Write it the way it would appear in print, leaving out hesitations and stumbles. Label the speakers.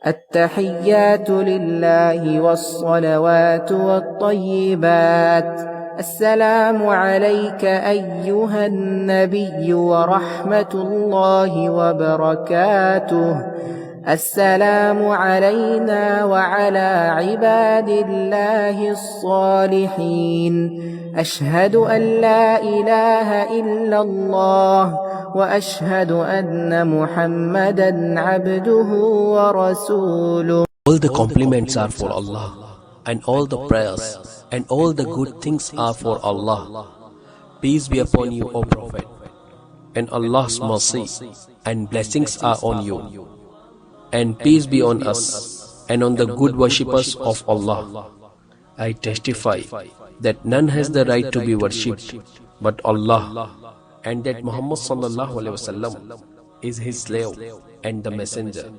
Speaker 1: التحيات لله والصلوات والطيبات. السلام عليك أيها النبي ورحمة الله وبركاته. السلام علينا وعلى عباد الله الصالحين. أشهد أن لا إله إلا الله وأشهد أن محمدا عبده ورسوله.
Speaker 2: All the compliments are for Allah, and all the prayers and all the good things are for Allah. Peace be upon you, O Prophet, and Allah's mercy and blessings are on you. And peace be on us and on the good worshippers of Allah. I testify that none has the right to be worshipped but Allah, and that Muhammad sallallahu alaihi wasallam is his slave and the messenger.